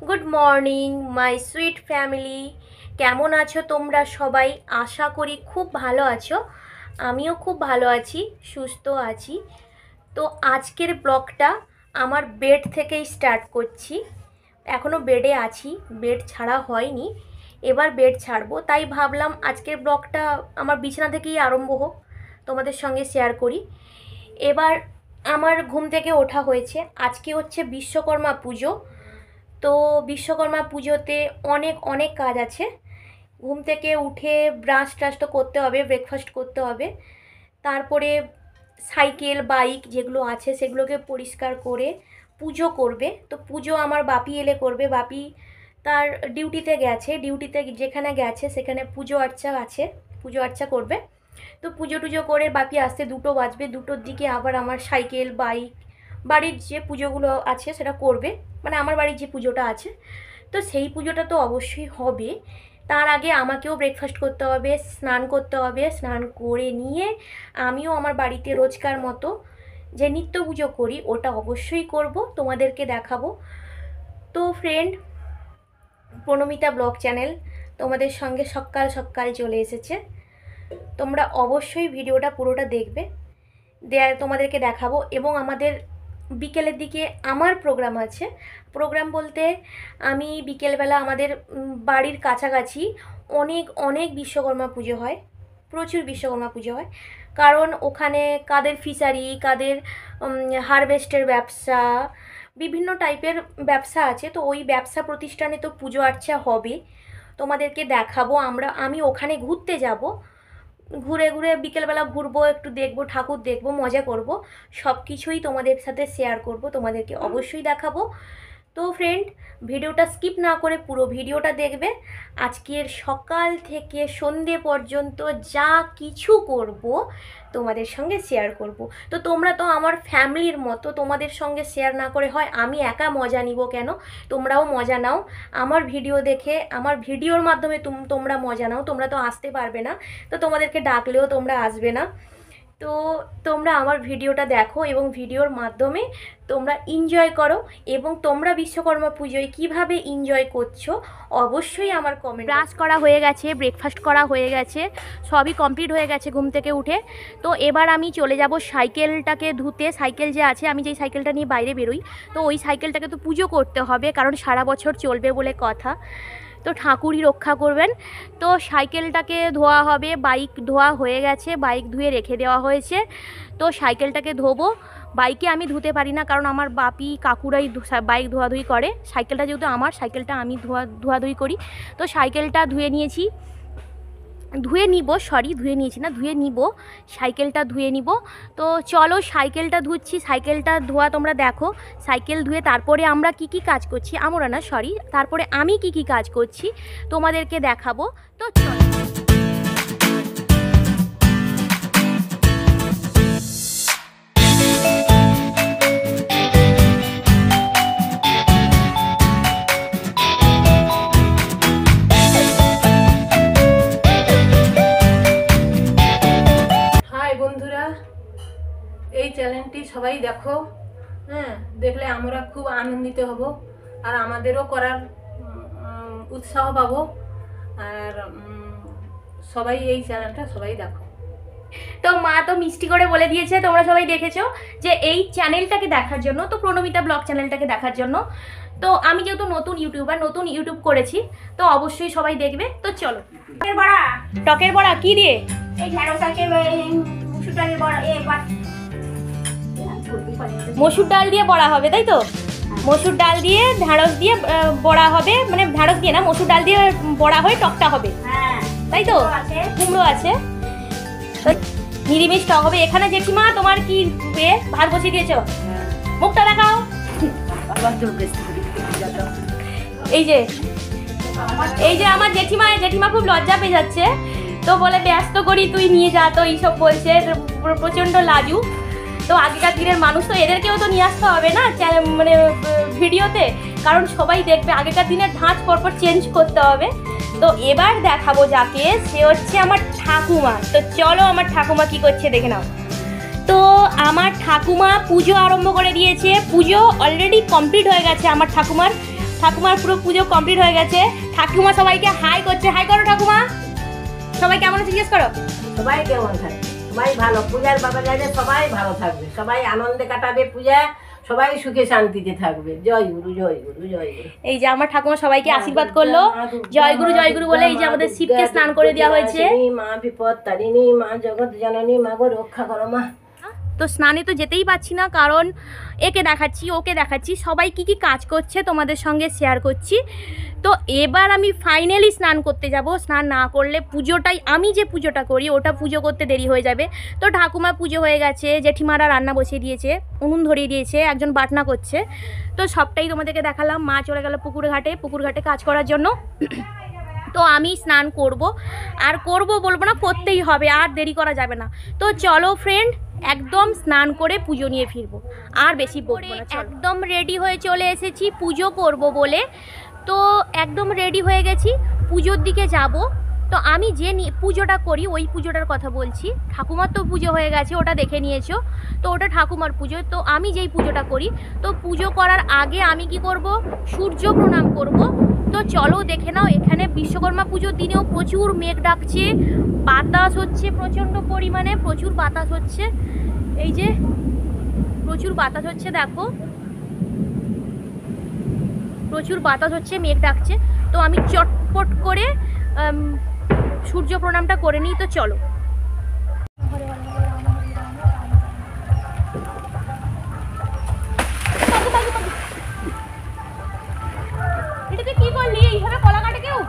Good morning my sweet family. কেমন আছো তোমরা সবাই? আশা করি খুব ভালো আছো। আমিও খুব ভালো আছি, সুস্থ আছি। তো আজকের ব্লগটা আমার বেড থেকেই স্টার্ট করছি। এখনও বেডে আছি, বেড ছাড়া হয়নি, এবার বেড ছাড়বো। তাই ভাবলাম আজকের ব্লগটা আমার বিছানা থেকেই আরম্ভ হোক, তোমাদের সঙ্গে শেয়ার করি। এবার আমার ঘুম থেকে ওঠা হয়েছে। আজকে হচ্ছে বিশ্বকর্মা পুজো। তো বিশ্বকর্মা পুজোতে অনেক অনেক কাজ আছে। ঘুম থেকে উঠে ব্রাশ ট্রাশ তো করতে হবে, ব্রেকফাস্ট করতে হবে, তারপরে সাইকেল বাইক যেগুলো আছে সেগুলোকে পরিষ্কার করে পুজো করবে। তো পুজো আমার বাপি এলে করবে। বাপি তার ডিউটিতে গেছে, ডিউটিতে যেখানে গেছে সেখানে পুজো আর্চা আছে, পুজো আর্চা করবে। তো পুজো টুজো করে বাপি আসতে 2টো বাজবে। 2টোর দিকে আবার আমার সাইকেল বাইক বাড়ির যে পুজোগুলো আছে সেটা করবে, মানে আমার বাড়ির যে পুজোটা আছে। তো সেই পুজোটা তো অবশ্যই হবে। তার আগে আমাকেও ব্রেকফাস্ট করতে হবে, স্নান করতে হবে। স্নান করে নিয়ে আমিও আমার বাড়িতে রোজকার মতো যে নিত্য পুজো করি ওটা অবশ্যই করব, তোমাদেরকে দেখাবো। তো ফ্রেন্ড, প্রণমিতা ব্লগ চ্যানেল তোমাদের সঙ্গে সকাল সকাল চলে এসেছে। তোমরা অবশ্যই ভিডিওটা পুরোটা দেখবে, তোমাদেরকে দেখাবো। এবং আমাদের বিকেলের দিকে আমার প্রোগ্রাম আছে। প্রোগ্রাম বলতে আমি বিকেলবেলা আমাদের বাড়ির কাছাকাছি অনেক অনেক বিশ্বকর্মা পুজো হয়, প্রচুর বিশ্বকর্মা পুজো হয়। কারণ ওখানে কাদের ফিশারি, কাদের হারভেস্টের ব্যবসা, বিভিন্ন টাইপের ব্যবসা আছে। তো ওই ব্যবসা প্রতিষ্ঠানে তো পুজো আর্চা হবে, তোমাদেরকে দেখাবো। আমি ওখানে ঘুরতে যাব, ঘুরে ঘুরে বিকেলবেলা ঘুরবো, একটু দেখবো, ঠাকুর দেখবো, মজা করব, সব কিছুই তোমাদের সাথে শেয়ার করব, তোমাদেরকে অবশ্যই দেখাবো। তো ফ্রেন্ড, ভিডিওটা স্কিপ না করে পুরো ভিডিওটা দেখবে। আজকের সকাল থেকে সন্ধে পর্যন্ত যা কিছু করব তোমাদের সঙ্গে শেয়ার করব। তো তোমরা তো আমার ফ্যামিলির মতো, তোমাদের সঙ্গে শেয়ার না করে হয় আমি একা মজা নিব কেন? তোমরাও মজা নাও আমার ভিডিও দেখে, আমার ভিডিওর মাধ্যমে তোমরা মজা নাও। তোমরা তো আসতে পারবে না, তো তোমাদেরকে ডাকলেও তোমরা আসবে না। তো তোমরা আমার ভিডিওটা দেখো এবং ভিডিওর মাধ্যমে তোমরা এনজয় করো। এবং তোমরা বিশ্বকর্মা পুজোয় কীভাবে এনজয় করছো অবশ্যই আমার কমেন্ট। ব্রাশ করা হয়ে গেছে, ব্রেকফাস্ট করা হয়ে গেছে, সবই কমপ্লিট হয়ে গেছে ঘুম থেকে উঠে। তো এবার আমি চলে যাব সাইকেলটাকে ধুতে। সাইকেল যে আছে, আমি যেই সাইকেলটা নিয়ে বাইরে বেরোই, তো ওই সাইকেলটাকে তো পুজো করতে হবে, কারণ সারা বছর চলবে বলে কথা, তো ঠাকুরই রক্ষা করবেন। তো সাইকেলটাকে ধোয়া হবে, বাইক ধোয়া হয়ে গেছে, বাইক ধুয়ে রেখে দেওয়া হয়েছে। তো সাইকেলটাকে ধোবো। বাইকে আমি ধুতে পারি না, কারণ আমার বাপি কাকুরাই বাইক ধোয়াধুয়ি করে। সাইকেলটা যেহেতু আমার, সাইকেলটা আমি ধোয়াধুয়ি করি। তো সাইকেলটা ধুয়ে নিয়েছি, ধুয়ে নিব, ধুয়ে নিয়েছি না, ধুয়ে নিব, সাইকেলটা ধুয়ে নিব। তো চলো সাইকেলটা ধুচ্ছি, সাইকেলটা ধোয়া তোমরা দেখো। সাইকেল ধুয়ে তারপরে আমরা কি কি কাজ করছি, তারপরে আমি কি কি কাজ করছি তোমাদেরকে দেখাবো। তো চলো। এই চ্যানেলটি সবাই দেখো, হ্যাঁ, দেখলে আমরা খুব আনন্দিত হব আর আমাদেরও করার উৎসাহ পাবো। আর সবাই এই চ্যানেলটা সবাই দেখো। তো মা তো মিষ্টি করে বলে দিয়েছে, তোমরা সবাই দেখেছো যে এই চ্যানেলটাকে দেখার জন্য, তো প্রণমিতা ব্লগ চ্যানেলটাকে দেখার জন্য। তো আমি যেহেতু নতুন ইউটিউবার, নতুন ইউটিউব করেছি, তো অবশ্যই সবাই দেখবে। তো চলো। টকের বড়া কি দিয়ে? এই ঢেঁড়স আছে, মুসুর ডালের বড়া, মসুর ডাল দিয়ে বড়া হবে, তাই তো? মসুর ডাল দিয়ে ঢেঁড়স দিয়ে বড়া হবে, মানে ঢেঁড়স দিয়ে না, মসুর ডাল দিয়ে বড়া হয়ে টকটা হবে, তাই তো? কুমড়ো আছে, নিরামিষ টক হবে। এখানে জেঠিমা তোমার কি ভাত বসিয়ে দিয়েছো? মুখটা দেখাও। এই যে আমার জেঠিমা খুব লজ্জা পেয়ে যাচ্ছে, তো বলে ব্যস্ত করি তুই নিয়ে যা, তো এইসব বলছে, প্রচন্ড লাজু। তো আগেকার দিনের মানুষ, তো এদেরকেও তো নিয়ে আসতে হবে না মানে ভিডিওতে, কারণ সবাই দেখবে। আগেকার দিনের ধাঁচ পরপর চেঞ্জ করতে হবে। তো এবার দেখাবো যাকে, সে হচ্ছে আমার ঠাকুমা। তো চলো আমার ঠাকুমা কি করছে দেখে নাও। তো আমার ঠাকুমা পুজো আরম্ভ করে দিয়েছে, পুজো অলরেডি কমপ্লিট হয়ে গেছে আমার ঠাকুমার। ঠাকুমার পুরো পুজো কমপ্লিট হয়ে গেছে। ঠাকুমা সবাইকে হাই করছে, হাই করো ঠাকুমা। সবাই কেমন আছে জিজ্ঞেস করো। সবাই কেমন থাকে? সবাই ভালো। পূজার বাবা যাবে, সবাই ভালো থাকবে, সবাই আনন্দে কাটাবে পূজা, সবাই সুখে শান্তিতে থাকবে। জয় গুরু, জয় গুরু, জয় গুরু। এই যে আমার ঠাকুমা সবাইকে আশীর্বাদ করলো, জয় গুরু বলে। এই যে আমাদের শিবকে স্নান করে দেওয়া হয়েছে। মা বিপদ তারিণী, মা জগৎ জননী, মা গো রক্ষা করো মা। তো স্নানে তো যেতেই পারছি না, কারণ একে দেখাচ্ছি ওকে দেখাচ্ছি, সবাই কি কি কাজ করছে তোমাদের সঙ্গে শেয়ার করছি। তো এবার আমি ফাইনালি স্নান করতে যাব। স্নান না করলে পুজোটাই, আমি যে পুজোটা করি ওটা পুজো করতে দেরি হয়ে যাবে। তো ঠাকুমা পুজো হয়ে গেছে, জেঠিমারা রান্না বসিয়ে দিয়েছে, উনুন ধরিয়ে দিয়েছে, একজন বাটনা করছে। তো সবটাই তোমাদেরকে দেখালাম। মা চলে গেল পুকুর ঘাটে কাজ করার জন্য। তো আমি স্নান করব, আর করব বলবো না, করতেই হবে, আর দেরি করা যাবে না। তো চলো ফ্রেন্ড, একদম স্নান করে পুজো নিয়ে ফিরবো, আর বেশি বকবো না। একদম রেডি হয়ে চলে এসেছি পুজো করব বলে। তো একদম রেডি হয়ে গেছি, পুজোর দিকে যাব। তো আমি যে পুজোটা করি ওই পুজোটার কথা বলছি। ঠাকুমার তো পুজো হয়ে গেছে, ওটা দেখে নিয়েছো, তো ওটা ঠাকুমার পুজো। তো আমি যেই পুজোটা করি, তো পুজো করার আগে আমি কি করব, সূর্য প্রণাম করব। তো চলো দেখে নাও। এখানে বিশ্বকর্মা পুজোর দিনেও প্রচুর মেঘ ডাকছে, বাতাস হচ্ছে প্রচণ্ড পরিমাণে, প্রচুর বাতাস হচ্ছে। এই যে প্রচুর বাতাস হচ্ছে, দেখো প্রচুর বাতাস হচ্ছে, মেঘ ডাকছে। তো আমি চটপট করে সূর্য প্রণামটা করে নিই। তো চলো। এটাতে কি করলি? এইভাবে কলা কাটে কেউ?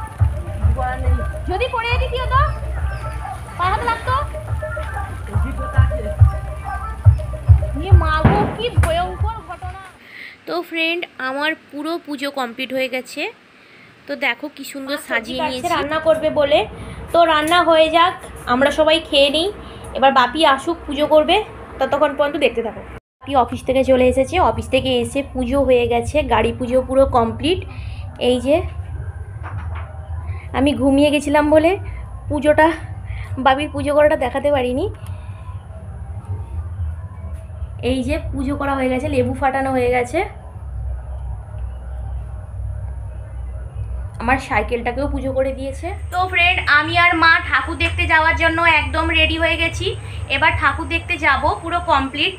যদি পড়ে যেতি কি হতো? পায়ে হাতে লাগতো? মাগো, কি ভয়ঙ্কর ঘটনা। তো ফ্রেন্ড, আমার পুরো পুজো কমপ্লিট হয়ে গেছে। তো দেখো কি সুন্দর সাজিয়ে নিয়েছে রান্না করবে বলে। তো রান্না হয়ে যাক, আমরা সবাই খেয়ে নিই। এবার বাপি আসুক, পুজো করবে, ততক্ষণ পর্যন্ত দেখতে থাকো। বাপি অফিস থেকে চলে এসেছে, অফিস থেকে এসে পুজো হয়ে গেছে, গাড়ি পুজো পুরো কমপ্লিট। এই যে আমি ঘুমিয়ে গেছিলাম বলে পুজোটা, বাপির পুজো করাটা দেখাতে পারিনি। এই যে পুজো করা হয়ে গেছে, লেবু ফাটানো হয়ে গেছে। আমার সাইকেলটাকেও পুজো করে দিয়েছে। তো ফ্রেন্ড, আমি আর মা ঠাকুর দেখতে যাওয়ার জন্য একদম রেডি হয়ে গেছি। এবার ঠাকুর দেখতে যাব, পুরো কমপ্লিট,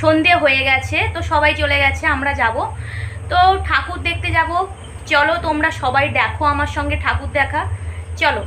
সন্ধে হয়ে গেছে। তো সবাই চলে গেছে, আমরা যাব। তো ঠাকুর দেখতে যাব, চলো তোমরা সবাই দেখো আমার সঙ্গে ঠাকুর দেখা। চলো।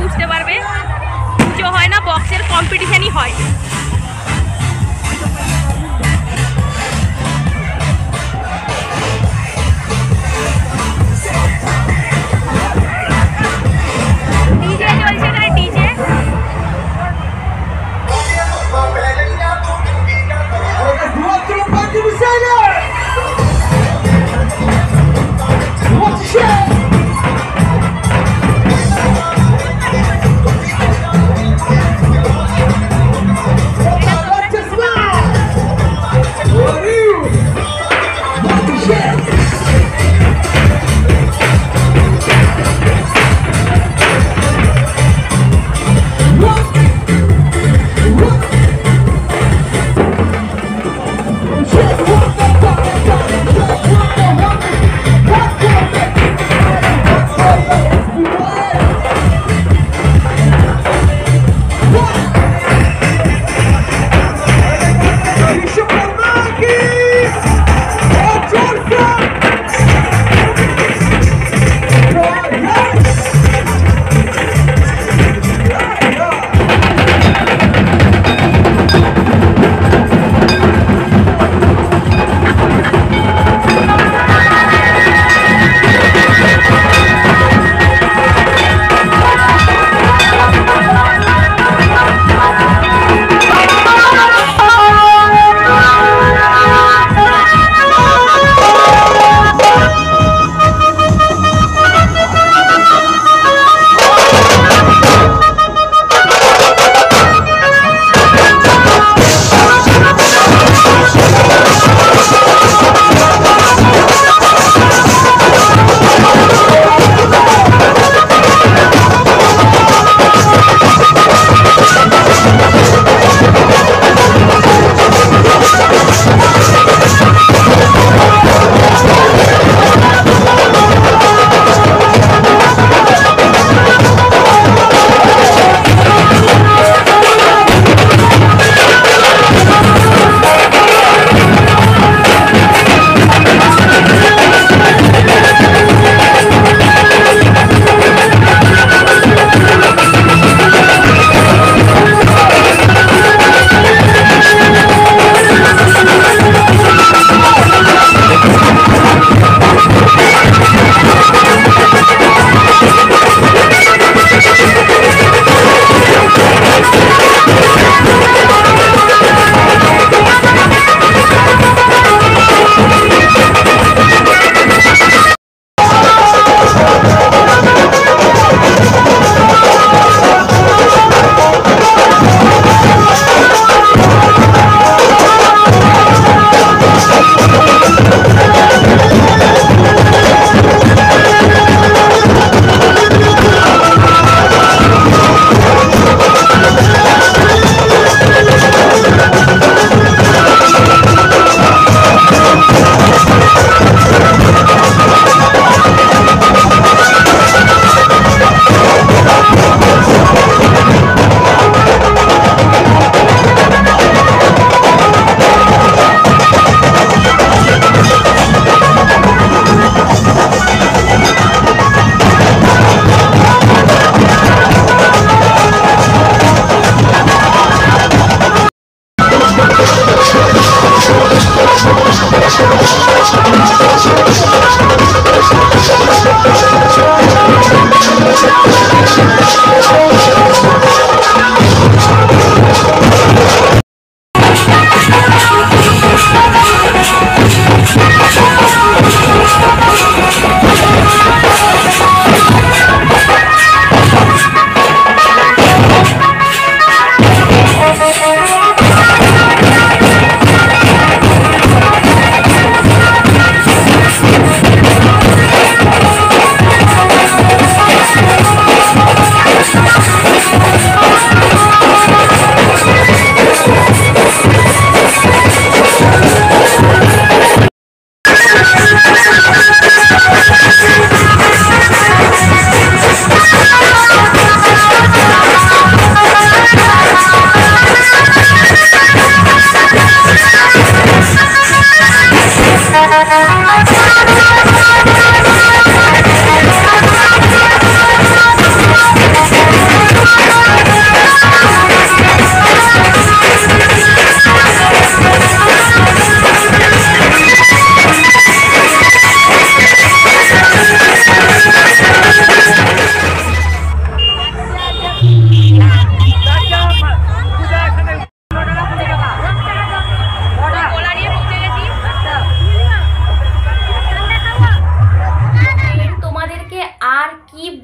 বুঝতে পারবে, পুজো হয় না, বক্সের কম্পিটিশনই হয়। ডিজে চলছে না, ডিজে।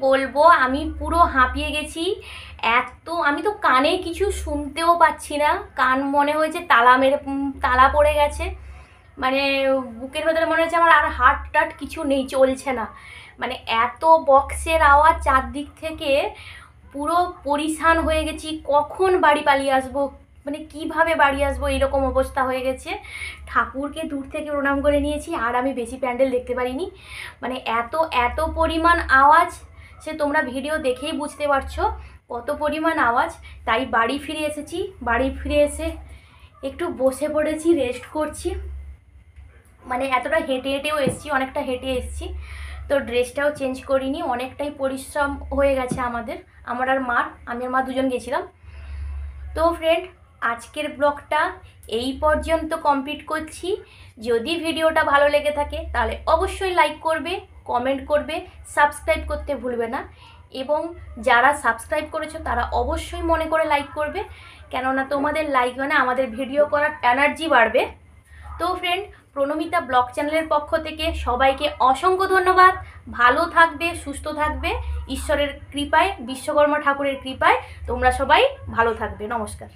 বলবো, আমি পুরো হাঁপিয়ে গেছি। আমি তো কানে কিছু শুনতেও পাচ্ছি না, কান মনে হয়েছে তালা পড়ে গেছে। মানে বুকের ভেতরে মনে হচ্ছে আমার আর হার্ট টাট কিছু নেই, চলছে না। মানে এত বক্সের আওয়াজ চারদিক থেকে, পুরো পরিশান হয়ে গেছি। কখন বাড়ি পালিয়ে আসবো, মানে কিভাবে বাড়ি আসবো, এরকম অবস্থা হয়ে গেছে। ঠাকুরকে দূর থেকে প্রণাম করে নিয়েছি, আর আমি বেশি প্যান্ডেল দেখতে পারিনি। মানে এত পরিমাণ আওয়াজ, সে তোমরা ভিডিও দেখেই বুঝতে পারছো কত পরিমাণ আওয়াজ। তাই বাড়ি ফিরে এসেছি। বাড়ি ফিরে এসে একটু বসে পড়েছি, রেস্ট করছি। মানে এতটা হেঁটেও এসেছি, অনেকটা হেঁটে এসেছি। তো ড্রেসটাও চেঞ্জ করিনি, অনেকটাই পরিশ্রম হয়ে গেছে আমার আর মার। আমি আর মা দুজন গেছিলাম। তো ফ্রেন্ড, আজকের ব্লগটা এই পর্যন্ত কমপ্লিট করছি। যদি ভিডিওটা ভালো লেগে থাকে তাহলে অবশ্যই লাইক করবে, কমেন্ট করবে, সাবস্ক্রাইব করতে ভুলবে না। এবং যারা সাবস্ক্রাইব করেছো তারা অবশ্যই মনে করে লাইক করবে, কেননা তোমাদের লাইক মানে আমাদের ভিডিও করার এনার্জি বাড়বে। তো ফ্রেন্ড, প্রণমিতা ব্লগ চ্যানেলের পক্ষ থেকে সবাইকে অসংখ্য ধন্যবাদ। ভালো থাকবে, সুস্থ থাকবে, ঈশ্বরের কৃপায়, বিশ্বকর্মা ঠাকুরের কৃপায় তোমরা সবাই ভালো থাকবে। নমস্কার।